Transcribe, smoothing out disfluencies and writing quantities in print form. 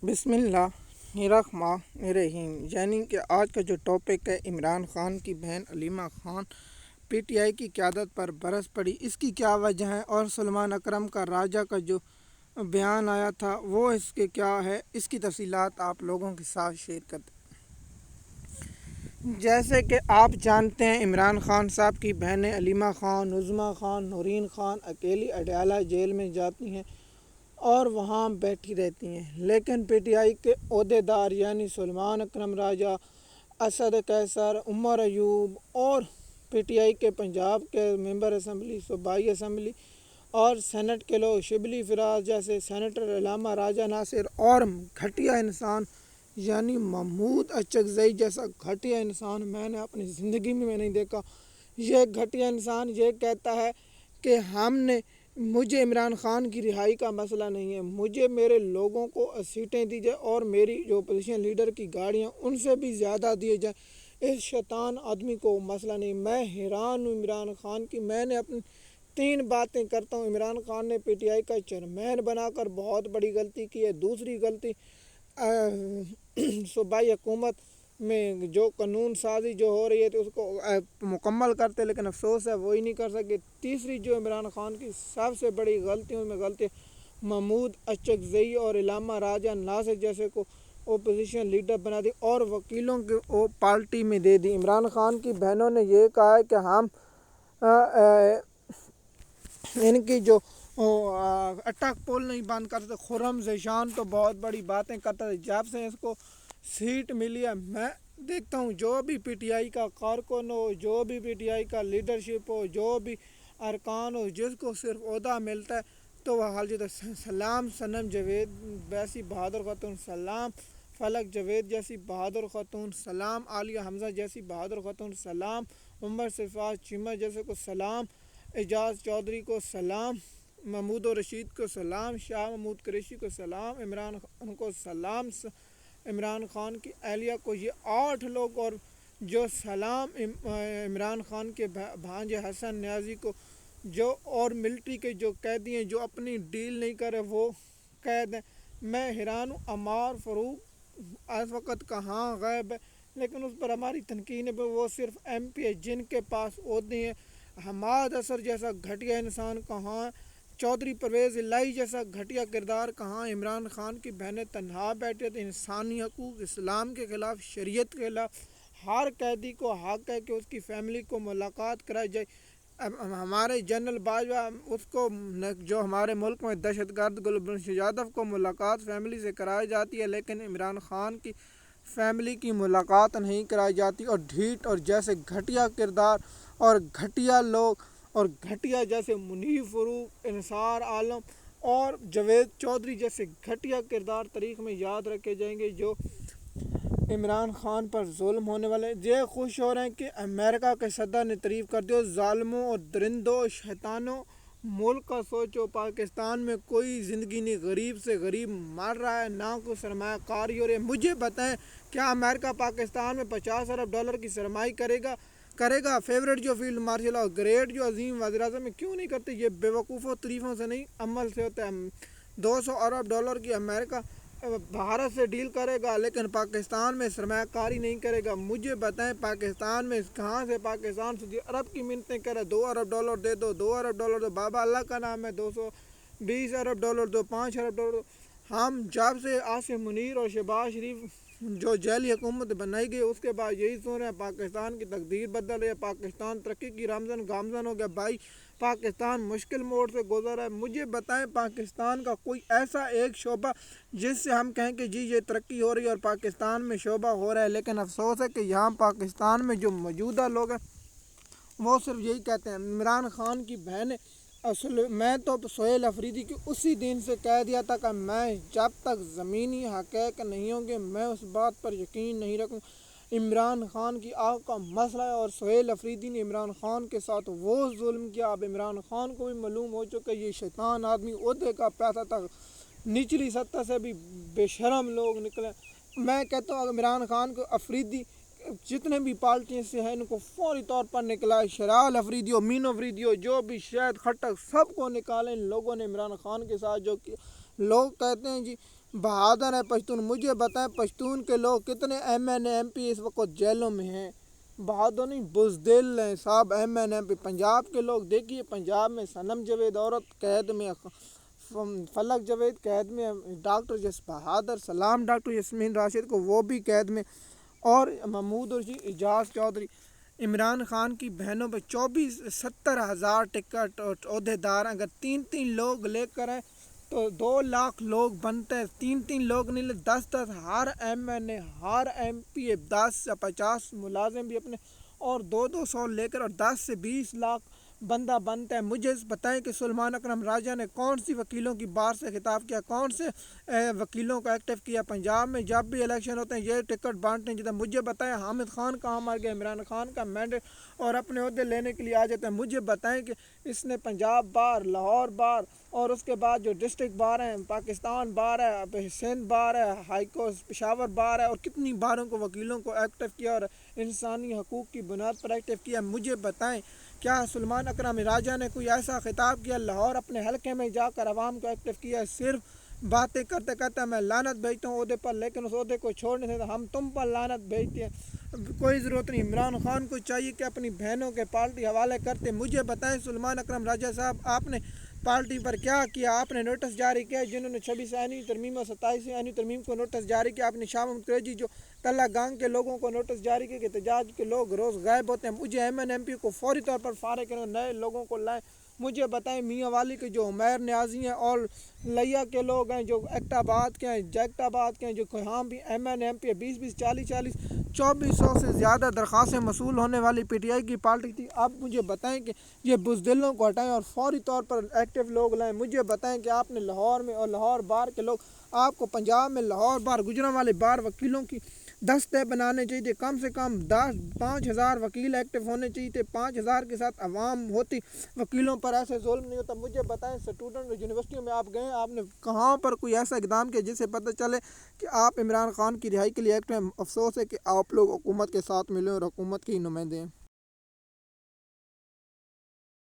بسم اللہ الرحمن الرحیم، یعنی کہ آج کا جو ٹاپک ہے عمران خان کی بہن Alima Khan P T I کی قیادت پر برس پڑی، اس کی کیا وجہ ہے، اور سلمان اکرم کا راجہ کا جو بیان آیا تھا وہ اس کے کیا ہے، اس کی تفصیلات آپ لوگوں کے ساتھ شیئر کرتے ہیں۔ جیسے کہ آپ جانتے ہیں عمران خان صاحب کی بہنیں علیمہ خان، نظمہ خان، نورین خان اکیلی اڈیالہ جیل میں جاتی ہیں اور وہاں بیٹھی رہتی ہیں، لیکن پی ٹی آئی کے عہدیدار یعنی سلمان اکرم راجہ، اسد قیصر، عمر ایوب اور پی ٹی آئی کے پنجاب کے ممبر اسمبلی، صوبائی اسمبلی اور سینٹ کے لوگ، شبلی فراز جیسے سینیٹر، علامہ راجہ ناصر اور گھٹیا انسان یعنی محمود اچکزئی جیسا گھٹیا انسان میں نے اپنی زندگی میں نہیں دیکھا۔ یہ گھٹیا انسان یہ کہتا ہے کہ مجھے عمران خان کی رہائی کا مسئلہ نہیں ہے، مجھے میرے لوگوں کو سیٹیں دی جائے اور میری جو اپوزیشن لیڈر کی گاڑیاں ان سے بھی زیادہ دیے جائیں، اس شیطان آدمی کو مسئلہ نہیں۔ میں حیران ہوں عمران خان کی، میں نے اپنی 3 باتیں کرتا ہوں۔ عمران خان نے پی ٹی آئی کا چیئرمین بنا کر بہت بڑی غلطی کی ہے۔ دوسری غلطی، صوبائی حکومت میں جو قانون سازی جو ہو رہی ہے تو اس کو مکمل کرتے، لیکن افسوس ہے وہی نہیں کر سکے۔ تیسری جو عمران خان کی سب سے بڑی غلطیوں میں غلطی، محمود اچکزئی اور علامہ راجہ ناصر جیسے کو اپوزیشن لیڈر بنا دی اور وکیلوں کو پارٹی میں دے دی۔ عمران خان کی بہنوں نے یہ کہا ہے کہ ہم ان کی جو اٹک پول نہیں بند کرتے۔ خرم ذیشان تو بہت بڑی باتیں کرتا ہے، جب سے اس کو سیٹ ملی ہے میں دیکھتا ہوں جو بھی پی ٹی آئی کا کارکن ہو، جو بھی پی ٹی آئی کا لیڈرشپ ہو، جو بھی ارکان ہو، جس کو صرف عہدہ ملتا ہے تو وہ حال سلام صنم جاوید جیسی بہادر خاتون، سلام فلک جاوید جیسی بہادر خاتون، سلام عالیہ حمزہ جیسی بہادر خاتون، سلام عمر سرفراز چیمہ جیسے کو سلام، اعجاز چودھری کو سلام، محمود رشید کو سلام، شاہ محمود قریشی کو سلام، عمران خان کو سلام، عمران خان کی اہلیہ کو، یہ 8 لوگ، اور جو سلام عمران خان کے بھانجے حسن نیازی کو، جو اور ملٹری کے جو قیدی ہیں جو اپنی ڈیل نہیں کرے وہ قید ہیں۔ میں حیران ہوں عمار فاروق اس وقت کہاں غائب ہے، لیکن اس پر ہماری تنقید ہے، وہ صرف ایم پی ہے جن کے پاس عہدے ہیں۔ حماد اثر جیسا گھٹیا انسان کہاں، چودھری پرویز الہی جیسا گھٹیا کردار کہاں، عمران خان کی بہنیں تنہا بیٹھے تھے۔ انسانی حقوق، اسلام کے خلاف، شریعت کے خلاف، ہر قیدی کو حق ہے کہ اس کی فیملی کو ملاقات کرائی جائے۔ ہمارے جنرل باجوہ اس کو جو ہمارے ملک میں دہشت گرد گلبھوشن یادو کو ملاقات فیملی سے کرائی جاتی ہے، لیکن عمران خان کی فیملی کی ملاقات نہیں کرائی جاتی، اور ڈھیٹ اور جیسے گھٹیا کردار اور گھٹیا لوگ اور گھٹیا جیسے منیب فروغ، انصار عالم اور جاوید چودھری جیسے گھٹیا کردار تاریخ میں یاد رکھے جائیں گے جو عمران خان پر ظلم ہونے والے۔ یہ خوش ہو رہے ہیں کہ امریکہ کے صدر نے تعریف کر دی، ظالموں اور درندوں، شیطانوں، ملک کا سوچو، پاکستان میں کوئی زندگی نہیں، غریب سے غریب مر رہا ہے، نہ کوئی سرمایہ کاری ہو رہی ہے۔ مجھے بتائیں کیا امریکہ پاکستان میں $50 ارب کی سرمایہ کرے گا؟ فیورٹ جو فیلڈ مارشل اور گریٹ جو عظیم وزیر اعظم ہے کیوں نہیں کرتے؟ یہ بے وقوفوں تعریفوں سے نہیں عمل سے ہوتا ہے۔ $200 ارب کی امریکہ بھارت سے ڈیل کرے گا لیکن پاکستان میں سرمایہ کاری نہیں کرے گا۔ مجھے بتائیں پاکستان میں کہاں سے پاکستان سعودی عرب کی منتیں کرے، $2 ارب دے دو، $2 ارب دو، بابا اللہ کا نام ہے، $220 ارب دو، $5 ارب دو۔ ہم جب سے عاصم منیر اور شہباز شریف جو جیلی حکومت بنائی گئی اس کے بعد یہی سن رہے ہیں پاکستان کی تقدیر بدل رہی ہے، پاکستان ترقی کی رمضان گامزن ہو گیا۔ بھائی پاکستان مشکل موڑ سے گزر رہا ہے۔ مجھے بتائیں پاکستان کا کوئی ایسا ایک شعبہ جس سے ہم کہیں کہ جی یہ ترقی ہو رہی ہے اور پاکستان میں شعبہ ہو رہا ہے، لیکن افسوس ہے کہ یہاں پاکستان میں جو موجودہ لوگ ہیں وہ صرف یہی کہتے ہیں۔ عمران خان کی بہن میں تو سہیل افریدی کی اسی دن سے کہہ دیا تھا کہ میں جب تک زمینی حقائق نہیں ہوں گے میں اس بات پر یقین نہیں رکھوں۔ عمران خان کی آنکھ کا مسئلہ ہے اور سہیل افریدی نے عمران خان کے ساتھ وہ ظلم کیا، اب عمران خان کو بھی معلوم ہو چکا یہ شیطان آدمی عہدے کا پیسہ تک نچلی سطح سے بھی بے شرم لوگ نکلے۔ میں کہتا ہوں عمران خان کو افریدی جتنے بھی پارٹیوں سے ہیں ان کو فوری طور پر نکلائے، شرال افریدی ہو، مین افریدی ہو، جو بھی شہد کھٹک سب کو نکالیں۔ ان لوگوں نے عمران خان کے ساتھ جو کیا، لوگ کہتے ہیں جی بہادر ہیں پشتون، مجھے بتائیں پشتون کے لوگ کتنے M N A M P اس وقت جیلوں میں ہیں؟ بہادر نہیں بزدل ہیں صاحب M N M P. Punjab کے لوگ دیکھیے، پنجاب میں صنم جاوید عورت قید میں، فلک جاوید قید میں، ڈاکٹر جس بہادر سلام ڈاکٹر یاسمین راشد کو وہ بھی قید میں، اور محمود رشید، اعجاز چودھری، عمران خان کی بہنوں پہ 70,000 ٹکٹ اور عہدے دار ہیں۔ اگر 3 لوگ لے کر ہیں تو 2 لاکھ لوگ بنتے ہیں، 3 لوگ نہیں لے 10 ہر ایم این اے ہر ایم پی 10 یا 50 ملازم بھی اپنے، اور 200 لے کر، اور 10 سے 20 لاکھ بندہ بنتا ہے۔ مجھے بتائیں کہ سلمان اکرم راجہ نے کون سی وکیلوں کی بار سے خطاب کیا، کون سے وکیلوں کو ایکٹیو کیا؟ پنجاب میں جب بھی الیکشن ہوتے ہیں یہ ٹکٹ بانٹتے ہیں۔ جب مجھے بتائیں حامد خان کہاں مر گیا، عمران خان کا مینڈیٹ اور اپنے عہدے لینے کے لیے آ جاتے ہیں۔ مجھے بتائیں کہ اس نے پنجاب بار، لاہور بار، اور اس کے بعد جو ڈسٹرکٹ بار ہیں، پاکستان بار ہے، سندھ بار ہے، ہائی کورٹ پشاور بار ہے، اور کتنی باروں کو وکیلوں کو ایکٹیو کیا اور انسانی حقوق کی بنیاد پر ایکٹیو کیا۔ مجھے بتائیں کیا سلمان اکرم راجہ نے کوئی ایسا خطاب کیا لاہور اپنے حلقے میں جا کر عوام کو ایکٹیو کیا ہے؟ صرف باتیں کرتے کرتے میں لعنت بھیجتا ہوں عہدے پر، لیکن اس عہدے کو چھوڑ نہیں سکتا۔ ہم تم پر لعنت بھیجتے ہیں، کوئی ضرورت نہیں۔ عمران خان کو چاہیے کہ اپنی بہنوں کے پارٹی حوالے کرتے۔ مجھے بتائیں سلمان اکرم راجہ صاحب، آپ نے پارٹی پر کیا کیا؟ آپ نے نوٹس جاری کیا جنہوں نے 26 ترمیم اور 27 ترمیم کو نوٹس جاری کیا۔ آپ نے شاہ محمود قریشی جو تلہ گانگ کے لوگوں کو نوٹس جاری کیا کہ احتجاج کے لوگ روز غائب ہوتے ہیں۔ مجھے ایم این ایم پی کو فوری طور پر فارغ کریں، نئے لوگوں کو لائیں۔ مجھے بتائیں میاں والی کے جو عمیر نیازی ہیں اور لیا کے لوگ ہیں، جو ایکٹ آباد کے ہیں، جیکٹ آباد کے ہیں، جو یہاں بھی ایم این ایم پی 20 40 2400 سے زیادہ درخواستیں موصول ہونے والی پی ٹی آئی کی پارٹی تھی۔ اب مجھے بتائیں کہ یہ بزدلوں کو ہٹائیں اور فوری طور پر ایکٹیو لوگ لائیں۔ مجھے بتائیں کہ آپ نے لاہور میں اور لاہور بار کے لوگ، آپ کو پنجاب میں لاہور بار، گجرانوالے بار وکیلوں کی دستے بنانے چاہیے تھے، کم سے کم 5,000 وکیل ایکٹیو ہونے چاہیے تھے، 5,000 کے ساتھ عوام ہوتی، وکیلوں پر ایسے ظلم نہیں ہوتا۔ مجھے بتائیں اسٹوڈنٹ یونیورسٹیوں میں آپ گئے، آپ نے کہاں پر کوئی ایسا اقدام کیا جس سے پتہ چلے کہ آپ عمران خان کی رہائی کے لیے ایکٹیو ہیں؟ افسوس ہے کہ آپ لوگ حکومت کے ساتھ ملے اور حکومت کے ہی نمائندے ہیں۔